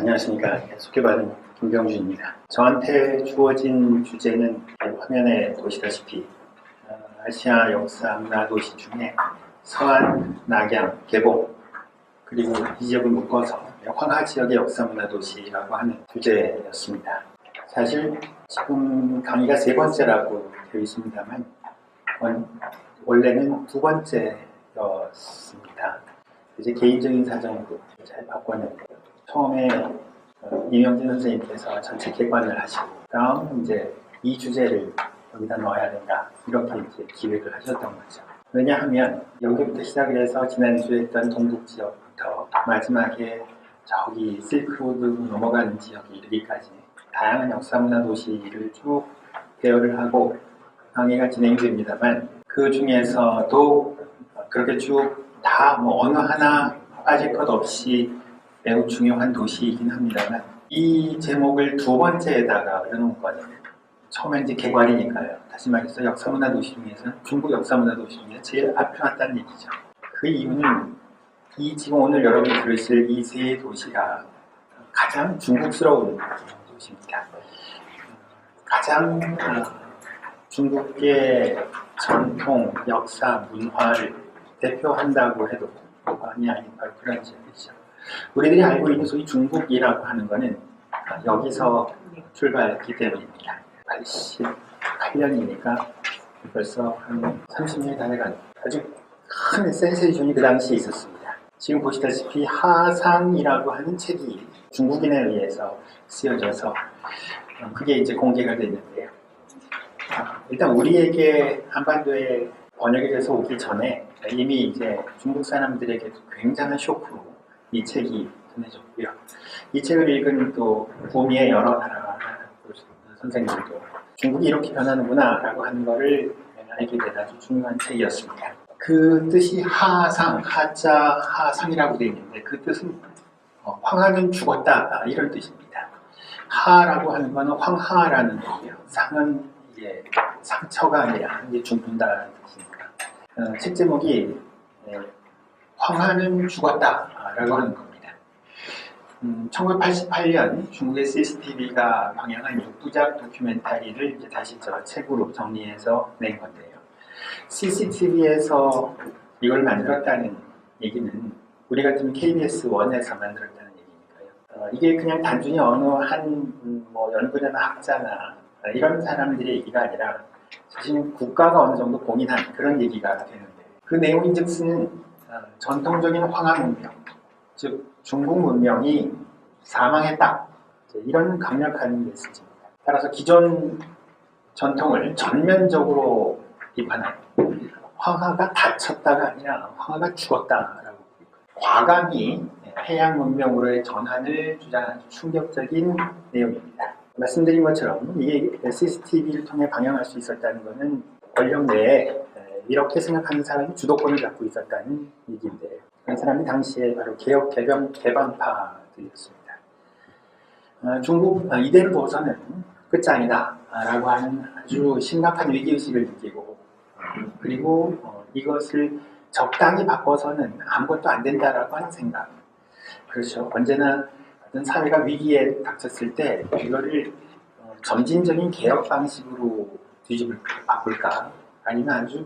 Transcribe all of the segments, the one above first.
안녕하십니까. 소개받은 김병준입니다. 저한테 주어진 주제는 화면에 보시다시피 아시아 역사 문화 도시 중에 서안, 낙양, 개봉 그리고 이 지역을 묶어서 황하 지역의 역사 문화 도시라고 하는 주제였습니다. 사실 지금 강의가 세 번째라고 되어 있습니다만 원래는 두 번째였습니다. 이제 개인적인 사정으로 잘 바꿨는데요. 처음에 이명진 선생님께서 전체 개관을 하시고 다음 이제 이 주제를 여기다 넣어야 된다 이렇게 이제 기획을 하셨던 거죠. 왜냐하면 여기부터 시작을 해서 지난주에 했던 동북 지역부터 마지막에 저기 실크로드 넘어가는 지역에 이르기까지 다양한 역사문화 도시를 쭉 대여를 하고 강의가 진행됩니다만 그 중에서도 그렇게 쭉 다 어느 하나 빠질 것 없이 매우 중요한 도시이긴 합니다만 이 제목을 두 번째에다가 올려놓은 거는 처음에 이제 개괄이니까요. 다시 말해서 역사문화 도시 중에서는 중국 역사문화 도시 중에 제일 앞에 왔다는 얘기죠. 그 이유는 이 지금 오늘 여러분이 들으실 이 세 도시가 가장 중국스러운 도시입니다. 가장 중국의 전통, 역사, 문화를 대표한다고 해도 과언이 아닌 바로 그런 지역이죠. 우리들이 알고 있는 소위 중국이라고 하는 것은 여기서 출발했기 때문입니다. 88년이니까 벌써 한 30년이 다 돼가는 아주 큰 센세이션이 그 당시에 있었습니다. 지금 보시다시피 하상이라고 하는 책이 중국인에 의해서 쓰여져서 그게 이제 공개가 됐는데요. 일단 우리에게 한반도에 번역이 돼서 오기 전에 이미 이제 중국 사람들에게도 굉장한 쇼크로 이 책이 전해졌고요. 이 책을 읽은 또 구미의 여러 나라 선생님도 중국이 이렇게 변하는구나 라고 하는 것을 알게 된 아주 중요한 책이었습니다. 그 뜻이 하상, 하자 하상이라고 되어 있는데 그 뜻은 황하는 죽었다 이런 뜻입니다. 하라고 하는 것은 황하라는 뜻이에요. 상은 이게 상처가 아니라 이게 죽는다는 뜻이니까. 책 제목이 황하는 죽었다라고 하는 겁니다. 1988년 중국의 CCTV가 방영한 6부작 다큐멘터리를 이제 다시 저 책으로 정리해서 낸 건데요. CCTV에서 이걸 만들었다는 얘기는 우리 같은 KBS1에서 만들었다는 얘기니까요. 이게 그냥 단순히 어느 한 연구자나 학자나 이런 사람들의 얘기가 아니라 사실 국가가 어느 정도 공인한 그런 얘기가 되는데 그 내용인즉슨 전통적인 황하 문명, 즉 중국 문명이 사망했다 이런 강력한 메시지입니다. 따라서 기존 전통을 전면적으로 비판한 황하가 닫혔다가 아니라 황하가 죽었다라고 과감히 해양 문명으로의 전환을 주장하는 충격적인 내용입니다. 말씀드린 것처럼 이게 CCTV를 통해 방영할 수 있었다는 것은 권력 내에 이렇게 생각하는 사람이 주도권을 갖고 있었다는 얘기인데 그런 사람이 당시에 바로 개혁, 개방파들이었습니다. 중국 이대로 둬서는 끝장이다 라고 하는 아주 심각한 위기의식을 느끼고 그리고 이것을 적당히 바꿔서는 아무것도 안 된다라고 하는 생각. 그렇죠. 언제나 어떤 사회가 위기에 닥쳤을 때 이거를 점진적인 개혁 방식으로 바꿀까 아니면 아주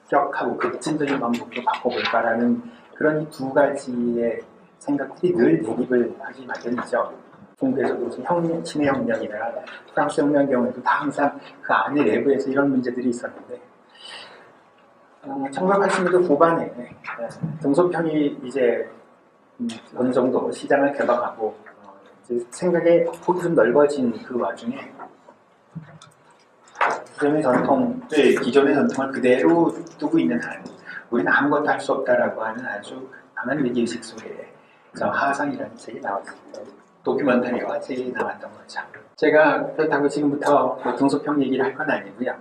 급격하고 급진적인 방법으로 바꿔볼까라는 그런 이 두 가지의 생각들이 늘 대립을 하기 마련이죠. 중국에서도 무슨 친해 혁명이나 프랑스 혁명 경우에도 다 항상 그 안에 내부에서 이런 문제들이 있었는데 1980년대 후반에 등소평이 이제 어느 정도 시장을 개방하고 생각의 폭이 좀 넓어진 그 와중에 기존의 전통을 그대로 두고 있는 한 우리는 아무것도 할 수 없다라고 하는 아주 강한 위기의식 속에 하상이라는 책이 나왔습니다. 도큐멘터리와 책이 나왔던 거죠. 제가 그렇다고 지금부터 등소평 얘기를 할 건 아니고요.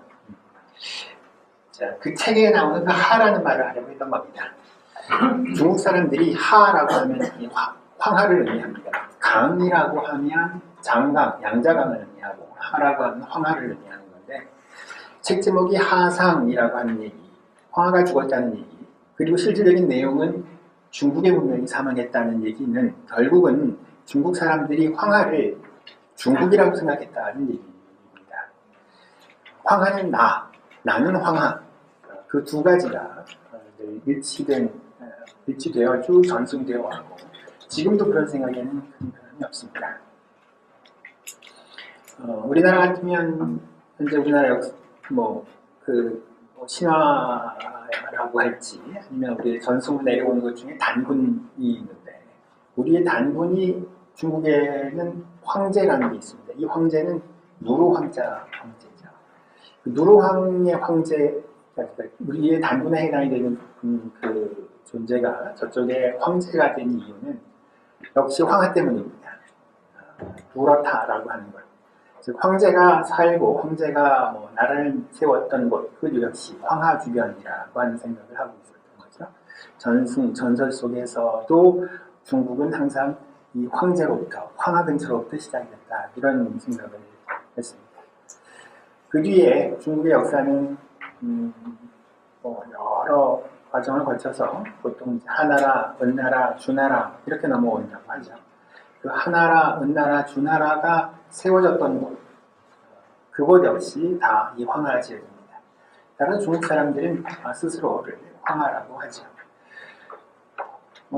자, 그 책에 나오는 그 하라는 말을 하려고 했던 겁니다. 중국 사람들이 하라고 하면 황하를 의미합니다. 강이라고 하면 장강, 양자강을 의미하고 하라고 하면 황하를 의미하는 건데 책 제목이 하상이라고 하는 얘기, 황하가 죽었다는 얘기 그리고 실질적인 내용은 중국의 문명이 사망했다는 얘기는 결국은 중국 사람들이 황하를 중국이라고 생각했다는 얘기입니다. 황하는 나는 황하. 그 두 가지가 일치되어 쭉 전승되어 왔고 지금도 그런 생각에는 큰 변함이 없습니다. 우리나라 같으면 현재 우리나라 신화라고 할지 아니면 우리 전승으로 내려오는 것 중에 단군이 있는데 우리의 단군이 중국에는 황제라는 게 있습니다. 이 황제는 누로 황제죠. 그 누로 황의 황제, 우리의 단군에 해당이 되는 그 존재가 저쪽에 황제가 된 이유는 역시 황하 때문입니다. 누렇다라고 하는 것. 즉 황제가 살고 황제가 나라를 세웠던 곳, 그 역시 황하 주변이라고 하는 생각을 하고 있었던 거죠. 전설 속에서도 중국은 항상 이 황제로부터, 황하 근처로부터 시작이 됐다. 이런 생각을 했습니다. 그 뒤에 중국의 역사는 여러 과정을 거쳐서 보통 하나라, 은나라, 주나라 이렇게 넘어온다고 하죠. 그 하나라, 은나라, 주나라가 세워졌던 곳, 그곳 역시 다 이 황하 지역입니다. 따라서 중국 사람들은 스스로를 황하라고 하죠.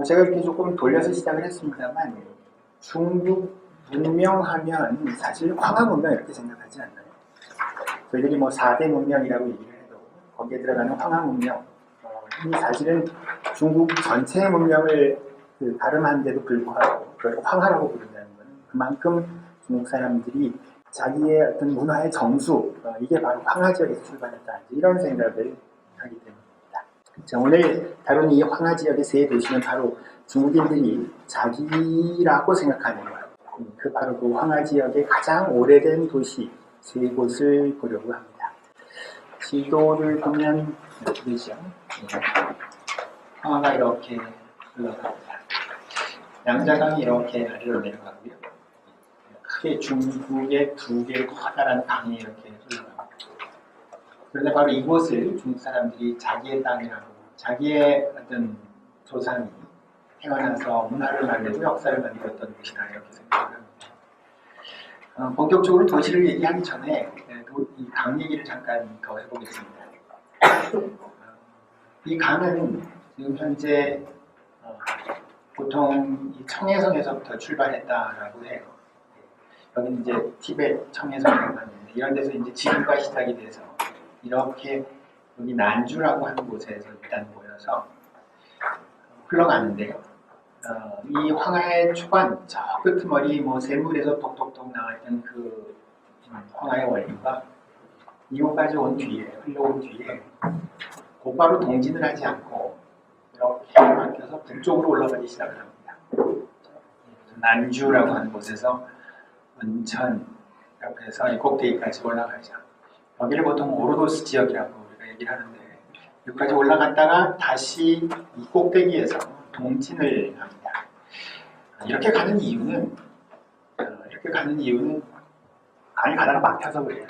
제가 이렇게 조금 돌려서 시작을 했습니다만 중국 문명하면 사실 황하 문명 이렇게 생각하지 않나요? 저희들이 4대 문명이라고 얘기를 해도 거기에 들어가는 황하 문명 이 사실은 중국 전체의 문명을 가름하는데도 불구하고 그걸 황하라고 부른다는 것은 그만큼 중국 사람들이 자기의 어떤 문화의 정수, 이게 바로 황하 지역에서 출발했다. 이런 생각을 하게 됩니다. 자, 오늘 다룬 이 황하 지역의 세 도시는 바로 중국인들이 자기라고 생각하는 것. 그 바로 그 황하 지역의 가장 오래된 도시 세 곳을 보려고 합니다. 지도를 보면 보이죠? 황하가 이렇게 흘러갑니다. 양자강이 이렇게 아래로 내려가고요. 크게 중국의 두 개의 커다란 강이 이렇게 흘러갑니다. 그런데 바로 이곳을 중국 사람들이 자기의 땅이라고, 자기의 어떤 조상이 태어나서 문화를 만들고 역사를 만들었던 곳이다 이렇게 생각을 합니다. 본격적으로 도시를 얘기하기 전에 이 강 얘기를 잠깐 더 해보겠습니다. 이 강은 지금 현재 보통 이 청해성에서부터 출발했다라고 해요. 여기는 이제 티베트 청해성이라고 하는데 이런 데서 이제 지류가 시작이 돼서 이렇게 여기 난주라고 하는 곳에서 일단 모여서 흘러가는데요. 이 황하의 초반 저 끄트머리 샘물에서 똑똑똑 나왔던 그 황하의 원류가 이곳까지 흘러온 뒤에 곧바로 동진을 하지 않고 이렇게 막혀서 북쪽으로 올라가기 시작을 합니다. 난주라고 하는 곳에서 은천 이렇게 해서 이 꼭대기까지 올라가죠. 여기를 보통 오르도스 지역이라고 우리가 얘기를 하는데 여기까지 올라갔다가 다시 이 꼭대기에서 동진을 합니다. 이렇게 가는 이유는 강이 가다가 막혀서 그래요.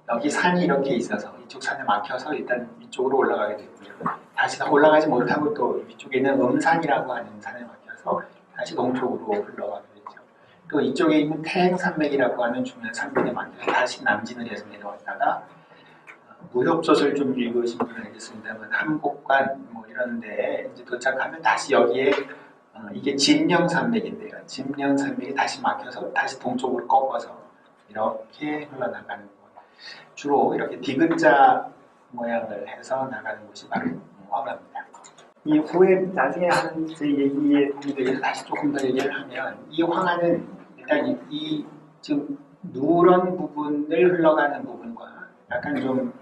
여기 산이 이렇게 있어서 이쪽 산에 막혀서 일단 위쪽으로 올라가게 되고요. 다시 더 올라가지 못하고 또 위쪽에 있는 음산이라고 하는 산에 막혀서 다시 동쪽으로 흘러가게 되죠. 또 이쪽에 있는 태행산맥이라고 하는 중요한 산맥에 막혀서 다시 남진을 해서 내려왔다가 무협소설 좀 읽으신 분은 알겠습니다만 함곡관 이런데 이제 도착하면 다시 여기에 이게 진령산맥인데요. 진령산맥이 다시 막혀서 다시 동쪽으로 꺾어서 이렇게 흘러나가는 것. 주로 이렇게 디귿자 모양을 해서 나가는 곳이 바로 황하입니다. 이 후에 나중에 하는 제 얘기에 도움이 되기 다시 조금 더 얘기를 하면 이 황하는 일단 이 지금 누런 부분을 흘러가는 부분과 약간 좀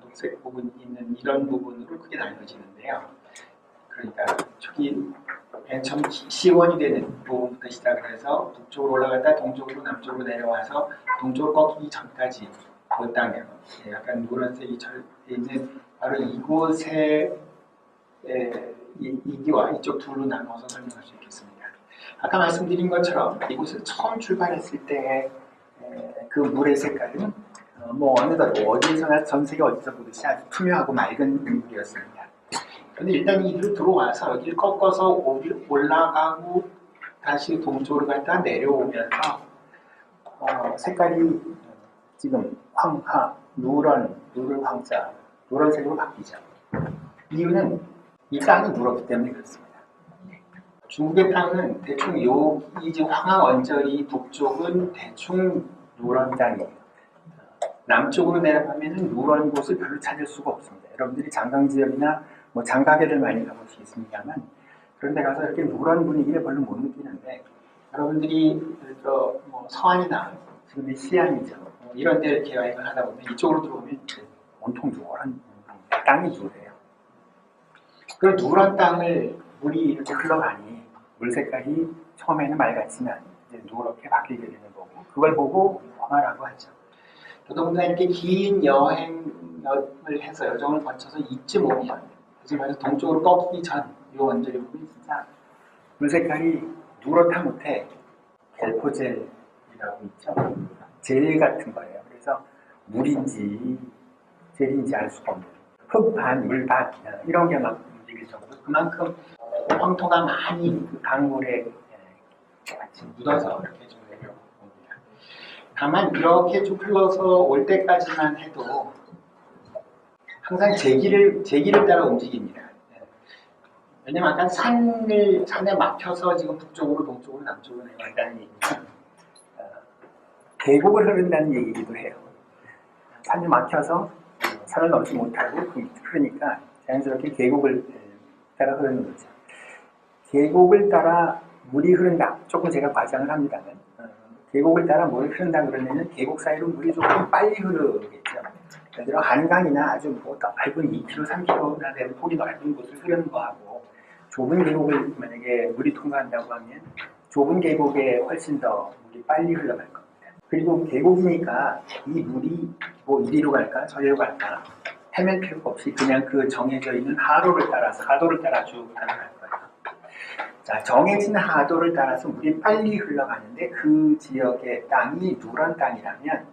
녹색 부분이 있는 이런 부분으로 크게 나눠지는데요. 그러니까 저기 맨 처음 시원이 되는 부분부터 시작을 해서 북쪽으로 올라갔다 동쪽으로 남쪽으로 내려와서 동쪽으로 꺾이기 전까지 그 땅에 약간 노란색이 돼 있는 바로 이곳의 이기와 이쪽 둘로 나눠서 설명할 수 있겠습니다. 아까 말씀드린 것처럼 이곳을 처음 출발했을 때 그 물의 색깔은 어느덧 어디서나 전 세계 어디서 보듯이 아주 투명하고 맑은 물이었습니다. 근데 일단 이리로 들어와서 여기를 꺾어서 올라가고 다시 동쪽으로 갔다 내려오면서 색깔이 지금 황하, 누런, 누를 황자, 노란색으로 바뀌죠. 이유는 이 땅이 누렇기 때문에 그렇습니다. 중국의 땅은 대충 이 지금 황하 언저리 북쪽은 대충 누런 땅이에요. 남쪽으로 내려가면 누런 곳을 별로 찾을 수가 없습니다. 여러분들이 장강 지역이나 뭐 장가게를 많이 가보시겠습니다만 그런 데 가서 이렇게 누런 분위기를 별로 못 느끼는데 여러분들이 예를 들어 뭐 서안이나 지금의 시안이죠. 이런 데 이렇게 여행을 하다 보면 이쪽으로 들어오면 온통 누런 땅이 누래요. 그 누런 땅을 물이 이렇게 흘러가니 물 색깔이 처음에는 맑았지만 이제 누렇게 바뀌게 되는 거고 그걸 보고 황하라고 하죠. 더더군다나 이렇게 긴 여행을 해서 여정을 거쳐서 이쯤 오면 그지 말해서 동쪽으로 꺾이기 전 이 언저리 부분이 진짜 물 색깔이 누렇다 못해 겔포젤이라고 있죠. 젤 같은 거예요. 그래서 물인지 젤인지 알 수가 없는 흙반, 물반 이런 게 막 움직일 정도. 그만큼 황토가 많이 그 강물에 같이 묻어서 이렇게 좀 내려옵니다. 다만 이렇게 쭉 흘러서 올 때까지만 해도 항상 제기를 따라 움직입니다. 왜냐면 아까 산에 막혀서 지금 북쪽으로 동쪽으로 남쪽으로 내려간다는 얘기는 계곡을 흐른다는 얘기기도 해요. 산에 막혀서 산을 넘지 못하고 그 밑을 흐르니까 자연스럽게 계곡을 따라 흐르는 거죠. 계곡을 따라 물이 흐른다. 조금 제가 과장을 합니다만 계곡을 따라 물이 흐른다 그러면 계곡 사이로 물이 조금 빨리 흐르겠죠. 예를 들어 한강이나 아주 뭐 넓은 2km, 3km나 되는 폭이 넓은 곳을 흐르는 거하고 좁은 계곡을 만약에 물이 통과한다고 하면 좁은 계곡에 훨씬 더 물이 빨리 흘러갈 겁니다. 그리고 계곡이니까 이 물이 뭐 이리로 갈까 저리로 갈까 헤맬 필요가 없이 그냥 그 정해져 있는 하도를 따라 쭉 따라갈 거예요. 자, 정해진 하도를 따라서 물이 빨리 흘러가는데 그 지역의 땅이 누런 땅이라면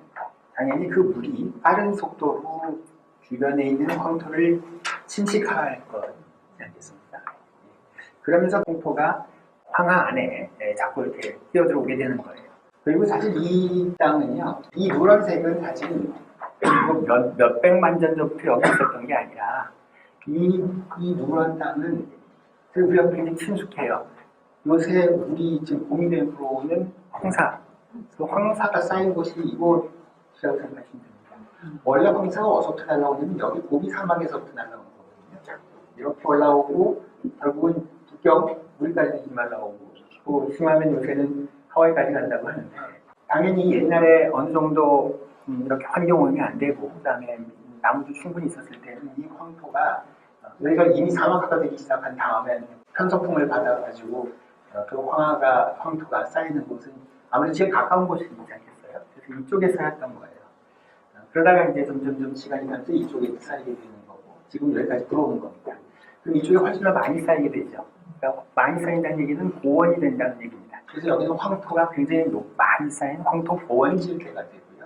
당연히 그 물이 빠른 속도로 주변에 있는 황토를 침식할 거지 않겠습니까? 그러면서 황토가 황하 안에 자꾸 이렇게 뛰어들어오게 되는 거예요. 그리고 사실 이 땅은요, 이 노란색은 사실 몇백만 년 전부터 여기 있었던 게 아니라 이 누런 땅은 우리가 굉장히 친숙해요. 요새 우리 지금 고민에 들어오는 황사, 그 황사가 쌓인 곳이 이곳이라고 생각하시면 됩니다. 원래 황사가 어디서부터 날라오냐면 여기 고비 사막에서부터 날라오는 거거든요. 이렇게 올라오고 결국은 북경 물까지 날라오고 또 심하면 요새는 하와이까지 간다고 하는데 당연히 옛날에 어느 정도 이렇게 환경 오염이 안 되고 그다음에 나무도 충분히 있었을 때는 이 황토가 여기가 이미 사막화가 되기 시작한 다음에 편서풍을 받아가지고 그 황토가 쌓이는 곳은 아무래도 제일 가까운 곳이 있지 않겠어요? 그래서 이쪽에 쌓였던 거예요. 그러다가 이제 점점 시간이 가면서 이쪽에 쌓이게 되는 거고 지금 여기까지 들어오는 겁니다. 그럼 이쪽에 훨씬 더 많이 쌓이게 되죠. 그러니까 많이 쌓인다는 얘기는 보원이 된다는 얘기입니다. 그래서 여기는 황토가 굉장히 많이 쌓인 황토 보원 지역회가 되고요.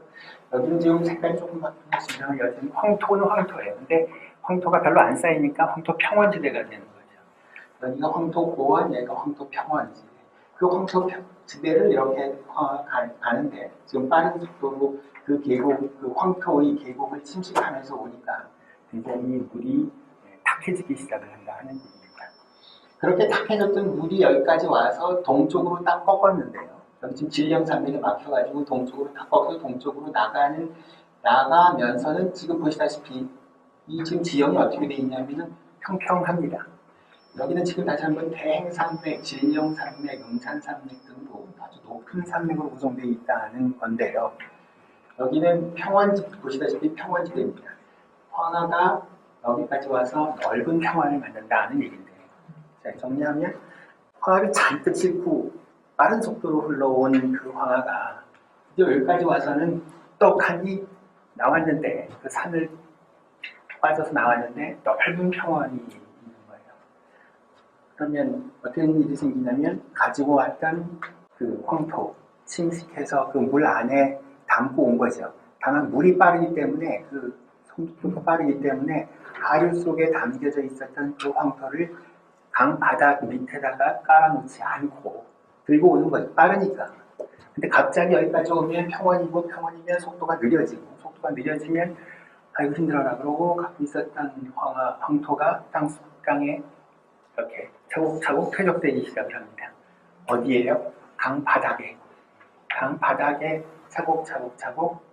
여기는 지금 색깔이 조금 바뀌었습니다. 여기는 황토는 황토예요. 근데 황토가 별로 안 쌓이니까 황토 평원지대가 되는 거죠. 여기가 황토 보원, 여기가 황토 평원지대. 그 황토 지대를 이렇게 가는데 지금 빠른 속도로 그 계곡, 그 황토의 계곡을 침식하면서 오니까 굉장히 물이 탁해지기 시작을 한다 하는 얘기입니다. 그렇게 탁해졌던 물이 여기까지 와서 동쪽으로 딱 꺾었는데요. 여기 지금 진령산맥에 막혀가지고 동쪽으로 딱 꺾어서 동쪽으로 나가면서는 지금 보시다시피 이 지금 지형이 어떻게 되어 있냐면은 평평합니다. 여기는 지금 다시 한번 대행산맥, 진령산맥, 응산산맥 등으로 아주 높은 산맥으로 구성되어 있다는 건데요. 여기는 보시다시피 평원지대입니다. 황하가 여기까지 와서 넓은 평원을 만든다는 얘기인데, 자, 정리하면 황하를 잔뜩 싣고 빠른 속도로 흘러오는 그 황하가 이제 여기까지 와서는 떡하니 나왔는데 그 산을 빠져서 나왔는데 넓은 평원이 있는 거예요. 그러면 어떤 일이 생기냐면 가지고 왔던 그 황토 침식해서 그 물 안에 담고 온 거죠. 다만 물이 빠르기 때문에 그 속도가 빠르기 때문에 하류 속에 담겨져 있었던 그 황토를 강 바닥 밑에다가 깔아놓지 않고 들고 오는 거예요. 빠르니까. 근데 갑자기 여기까지 오면 평원이고 평원이면 속도가 느려지고 속도가 느려지면 아이고 힘들어라 그러고 갖고 있었던 황토가 땅에 이렇게 차곡차곡 퇴적되기 시작을 합니다. 어디에요? 강 바닥에 차곡차곡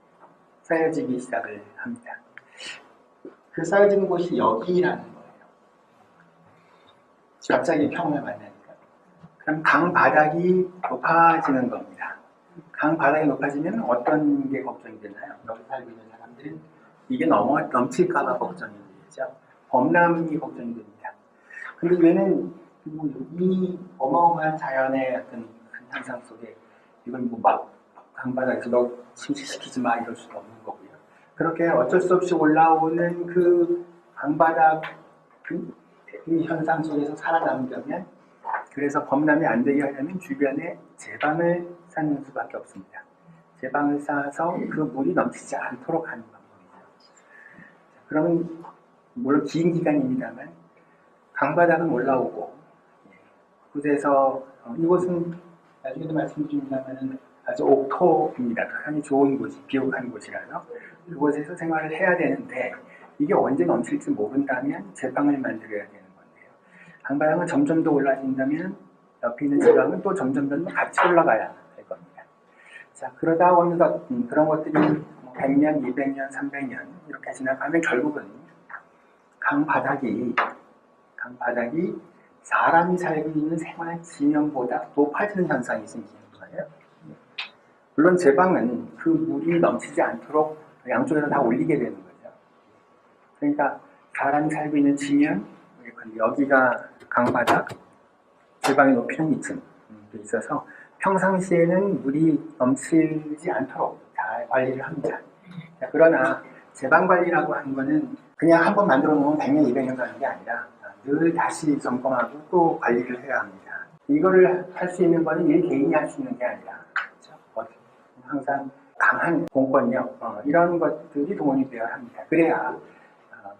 쌓여지기 시작을 합니다. 그 쌓여지는 곳이 여기라는 거예요. 갑자기 평원을 만나니까. 그럼 강 바닥이 높아지는 겁니다. 강 바닥이 높아지면 어떤 게 걱정이 되나요? 여기 살고 있는 사람들은 이게 넘칠까봐 걱정이 되죠. 범람이 걱정이 됩니다. 근데 얘는 이 어마어마한 자연의 어떤 현상 속에 이걸 막 강바닥에서 너 침식시키지 마 이럴 수가 없는 거고요. 그렇게 어쩔 수 없이 올라오는 그 강바닥 그 현상 속에서 살아남으려면 그래서 범람이 안 되게 하려면 주변에 제방을 쌓는 수밖에 없습니다. 제방을 쌓아서 그 물이 넘치지 않도록 하는 방법이죠. 그러면 물론 긴 기간입니다만 강바닥은 올라오고 그곳에서 이곳은 나중에도 말씀드립니다만 아주 옥토입니다. 상당히 좋은 곳이 비옥한 곳이라서 그곳에서 생활을 해야 되는데 이게 언제 넘칠지 모른다면 제방을 만들어야 되는 건데요. 강바닥은 점점 더 올라진다면 옆에 있는 제방은 또 점점 더 같이 올라가야 될 겁니다. 자, 그러다 어느덧 그런 것들이 100년, 200년, 300년 이렇게 지나가면 결국은 강바닥이 사람이 살고 있는 생활 지형보다 높아지는 현상이 생기는 거예요. 물론 제방은 그 물이 넘치지 않도록 양쪽에서 다 올리게 되는 거죠. 그러니까 사람이 살고 있는 지면, 여기가 강바닥, 제방의 높이는 이쯤 있어서 평상시에는 물이 넘치지 않도록 잘 관리를 합니다. 자, 그러나 제방 관리라고 하는 거는 그냥 한번 만들어 놓으면 100년, 200년 가는 게 아니라 늘 다시 점검하고 또 관리를 해야 합니다. 이거를 할 수 있는 거는 일 개인이 할 수 있는 게 아니라 그렇죠? 항상 강한 공권력 이런 것들이 동원이 되어야 합니다. 그래야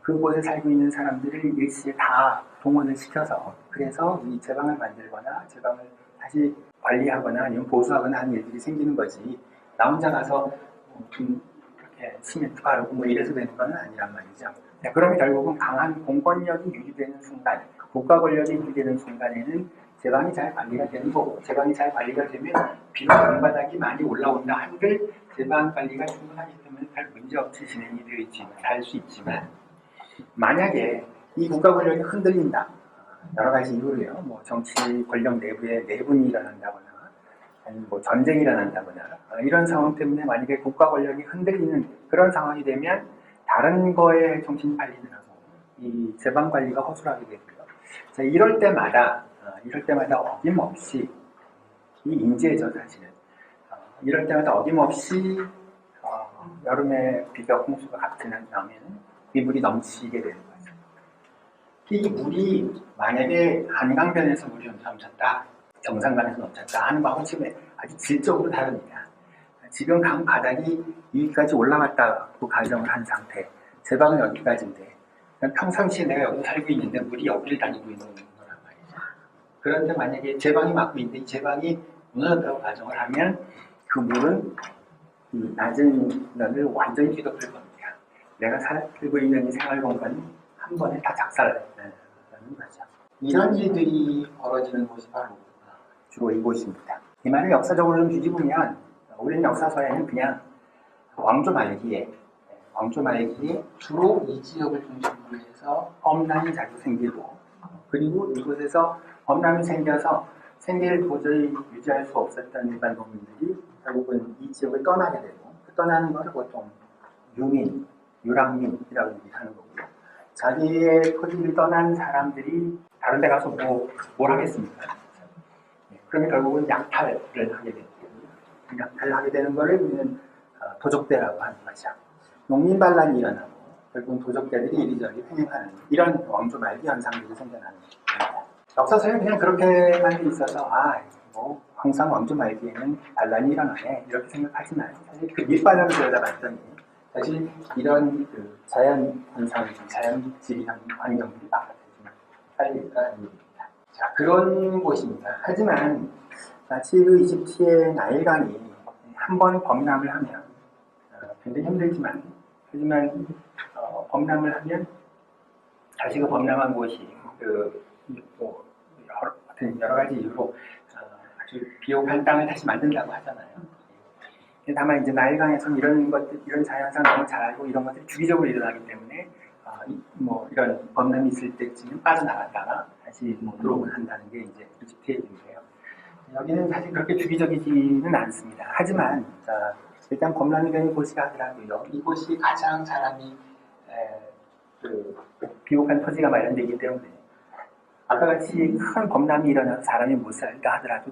그곳에 살고 있는 사람들을 일시에 다 동원을 시켜서 그래서 이 제방을 만들거나 제방을 다시 관리하거나 아니면 보수하거나 하는 일들이 생기는 거지 나 혼자 가서 이렇게 시멘트 바르고 뭐 이래서 되는 건 아니란 말이죠. 그러면 결국은 강한 공권력이 유지되는 순간, 국가 권력이 유지되는 순간에는 제방이 잘 관리가 되는 거고, 제방이 잘 관리가 되면 비록 강바닥이 많이 올라온다 한들 제방 관리가 충분하기 때문에 별 문제 없이 진행이 되어 있지만, 할 수 있지만, 만약에 이 국가 권력이 흔들린다, 여러 가지 이유로요, 뭐 정치 권력 내부에 내분이 일어난다거나, 아니면 뭐 전쟁이 일어난다거나, 이런 상황 때문에 만약에 국가 권력이 흔들리는 그런 상황이 되면 다른 거에 정신이 팔리느라고 이 제방 관리가 허술하게 되고요. 자, 이럴 때마다 어김없이 이 인재죠 사실은. 이럴 때마다 어김없이 여름에 비가 홍수가 같이 나면 이 물이 넘치게 되는 거죠. 이 물이 만약에 한강변에서 물이 넘쳤다, 정상강에서 넘쳤다 하는 거하고 지금 아주 질적으로 다릅니다. 지금 강 바닥이 여기까지 올라갔다고 가정을 한 상태, 제방은 여기까지인데 평상시에 내가 여기 살고 있는데 물이 여기를 다니고 있는 거란 말이죠. 그런데 만약에 제방이 막고 있는데 이 제방이 무너졌다고 가정을 하면 그 물은 낮은 면을 완전히 뒤덮을 겁니다. 내가 살고 있는 이 생활 공간이 한 번에 다 작살나는 거죠. 이런 일들이 벌어지는 곳이 바로 주로 이곳입니다. 이 말을 역사적으로 좀 뒤집으면 우리는 역사서에는 그냥 왕조 말기에 주로 이 지역을 중심으로 해서 범람이 자주 생기고 그리고 이곳에서 범람이 생겨서 생계를 도저히 유지할 수 없었던 일반 국민들이 결국은 이 지역을 떠나게 되고 그 떠나는 것을 보통 유랑민이라고 얘기하는 거고요. 자기의 토지를 떠난 사람들이 다른 데 가서 뭘 하겠습니까? 그러면 결국은 약탈을 하게 됩니다. 약탈을 하게 되는 것을 우리는 도적대라고 하는 거죠. 농민반란이 일어나고 결국은 도적대들이 이리저리 횡행하는 이런 왕조 말기 현상들이 생겨나는 겁니다. 역사서에 그냥 그렇게만 돼 있어서 항상 왕조 말기에는 반란이 일어나네 이렇게 생각하지 마요. 사실 그 밑바닥을 들여다봤더니 사실 이런 그 자연 현상, 자연 지리 환경들이 바깥에지만 살리는 일입니다. 자, 그런 곳입니다. 하지만 마치 그 이집트의 나일강이 한 번 범람을 하면 굉장히 힘들지만 하지만 범람을 하면 다시 그 범람한 곳이 뭐 여러 가지 이유로 아주 비옥한 땅을 다시 만든다고 하잖아요. 다만 이제 나일강에서는 이런 것들, 이런 자연상 너무 잘 알고 이런 것들이 주기적으로 일어나기 때문에 뭐 이런 범람이 있을 때쯤은 빠져나갔다가 다시 뭐 들어오곤 한다는 게 이제 이집트의 일인데요. 여기는 사실 그렇게 주기적이지는 않습니다. 하지만 일단 범람이 되는 곳이라 하더라도요. 이곳이 가장 사람이 비옥한 토지가 마련되기 때문에 아까 같이 큰 범람이 일어나서 사람이 못 살다 하더라도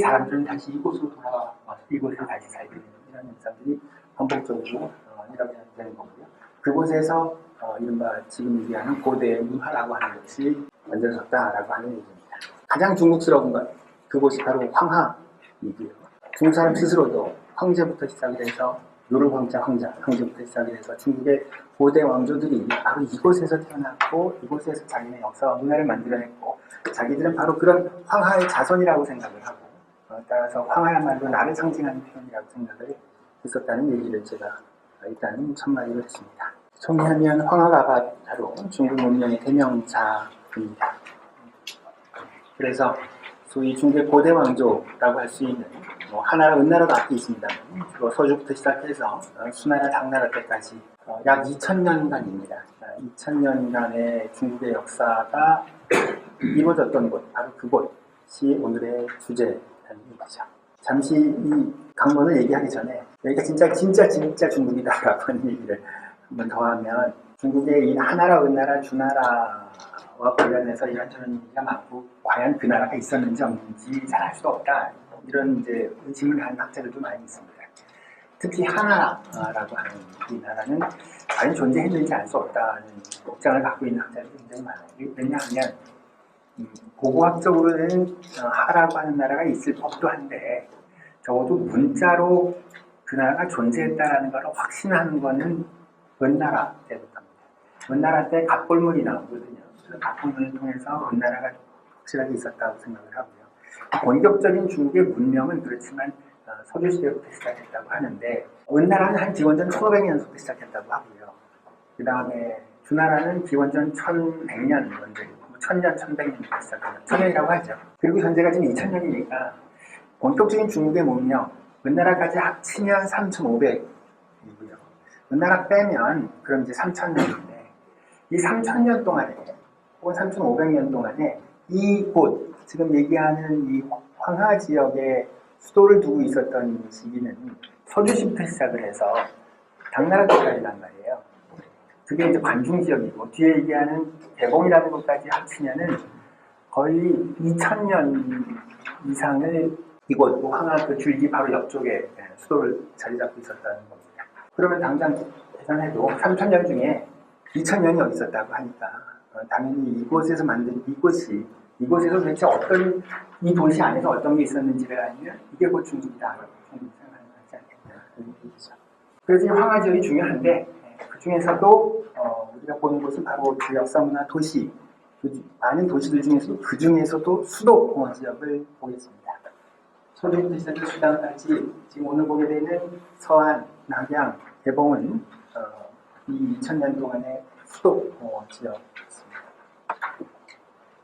사람들은 다시 이곳으로 돌아와서 이곳을 다시 살게 되는 이런 현상들이 반복적으로 일어나는 거고요. 그곳에서 이른바 지금 얘기하는 고대의 문화라고 하는 것이 만들어졌다라고 하는 얘기입니다. 가장 중국스러운 건 그곳이 바로 황하이고요. 중국 사람 스스로도 황제부터 시작을 해서 요르 황제부터 시작을 해서 중국의 고대 왕조들이 바로 이곳에서 태어났고 이곳에서 자기네 역사와 문화를 만들어냈고 자기들은 바로 그런 황하의 자손이라고 생각을 하고 따라서 황하야말로 나를 상징하는 표현이라고 생각을 했었다는 얘기를 제가 일단은 첫마디로 했습니다. 정리하면 황하가 바로 중국 문명의 대명사입니다. 그래서 소위 중국의 고대 왕조라고 할 수 있는 하나라, 은나라도 앞에 있습니다만 서주부터 시작해서 수나라, 당나라 때까지 약 2000년간입니다. 2000년간의 중국의 역사가 이루어졌던 곳, 바로 그곳이 오늘의 주제라는 얘기죠. 잠시 이 강론을 얘기하기 전에 여기가 진짜 중국이다라고 하는 얘기를 한번 더 하면 중국의 이 하나라, 은나라, 주나라와 관련해서 이런저런 얘기가 많고 과연 그 나라가 있었는지 없는지 잘 알 수가 없다. 이런 이제 의심을 하는 학자들도 많이 있습니다. 특히 하나라고 하는 이 나라는 과연 존재했는지 알 수 없다는 입장을 갖고 있는 학자들이 굉장히 많아요. 왜냐하면 고고학적으로는 하라고 하는 나라가 있을 법도 한데 적어도 문자로 그 나라가 존재했다라는 걸 확신하는 것은 은나라 때부터입니다. 은나라 때 갑골문이 나오거든요. 그래서 갑골문을 통해서 은나라가 확실하게 있었다고 생각을 하고요. 본격적인 중국의 문명은 그렇지만 서주시대부터 시작했다고 하는데 은나라는 한 기원전 1500년부터 시작했다고 하고요. 그 다음에 주나라는 기원전 1100년 먼저 1000년, 1100년부터 시작합니다. 1000년이라고 하죠. 그리고 현재가 지금 2000년이니까 본격적인 중국의 문명 은나라까지 합치면 3500이고요. 은나라 빼면 그럼 이제 3000년인데 이 3000년 동안에 혹은 3500년 동안에 이곳 지금 얘기하는 이 황하 지역에 수도를 두고 있었던 시기는 서주시부터 시작을 해서 당나라 때까지란 말이에요. 그게 이제 관중 지역이고 뒤에 얘기하는 대봉이라는 곳까지 합치면은 거의 2000년 이상을 이곳 황하 그 줄기 바로 옆쪽에 수도를 자리 잡고 있었다는 겁니다. 그러면 당장 계산해도 3000년 중에 2000년이 여기 있었다고 하니까 당연히 이곳에서 만든 이곳에서 도대체 어떤 이 도시 안에서 어떤 게 있었는지를 알면 이게 곧 중국이다라고 생각하는 것 같지 않겠냐 그런 얘기죠. 그래서 이 황하 지역이 중요한데 그 중에서도 우리가 보는 곳은 바로 그 역사문화 도시 많은 도시들 중에서도 그 중에서도 수도 공원 지역을 보겠습니다. 서주부터 시작해서 수단까지 지금 오늘 보게 되는 서안, 낙양, 대봉은 이 2000년 동안의 수도 지역입니다.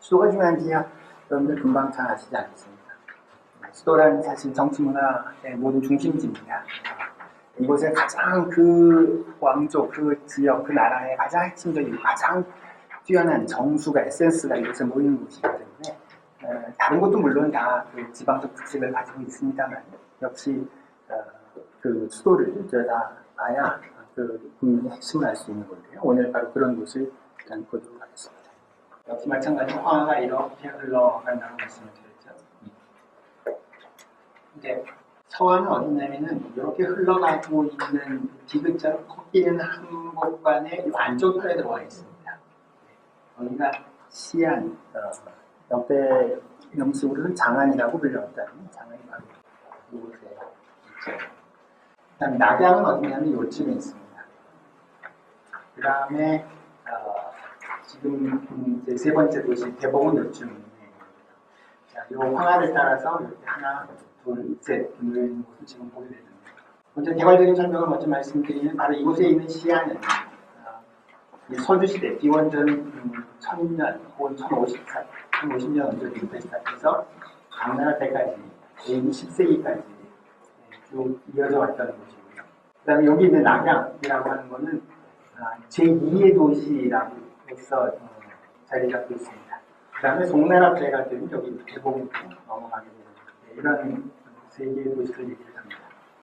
수도가 중요한지요? 여러분들 금방 잘 아시지 않습니까? 수도라는 사실 정치문화의 모든 중심지입니다. 이곳에 가장 그 왕조, 그 지역, 그 나라의 가장 핵심적이고 가장 뛰어난 정수가, 에센스가 이곳에 모이는 곳이기 때문에 다른 곳도 물론 다 그 지방적 특색을 가지고 있습니다만 역시 그 수도를 들여다봐야 그 국민의 핵심을 알 수 있는 건데요. 오늘 바로 그런 곳을 일단 보도록 하겠습니다. 역시 마찬가지로 황하가 이렇게 흘러간다고 말씀을 드렸죠. 이제 서안은 어디 있냐면은 이렇게 흘러가고 있는 디귿자로 꺾이는 한복관의 안쪽편에 들어와 있습니다. 여기가 시안, 역대 명식으로는 장안이라고 불렸다는 장안이 바로 이곳에 있죠. 그다음 낙양은 어디냐면 이쯤에 있습니다. 그 다음에 지금 이제 세 번째 도시 대봉은 요쯤. 자, 이 황화를 따라서 이렇게 하나, 둘, 셋 놓여 있는 곳을 지금 보게 되는데 먼저 개괄적인 설명을 먼저 말씀드리면 바로 이곳에 있는 시야는 서주시대 비원전 1000년 혹은 1050년 언제부터 시작해서 당나라 때까지 AD 10세기까지 쭉 이어져 왔던 곳이고요. 그 다음에 여기 있는 낙양이라고 하는 것은 제2의 도시라고해서 자리 잡고 있습니다. 그 다음에 송나라 때가 되면 여기 대봉으로 넘어가게 되는 이런 세 개의 도시를 얘기를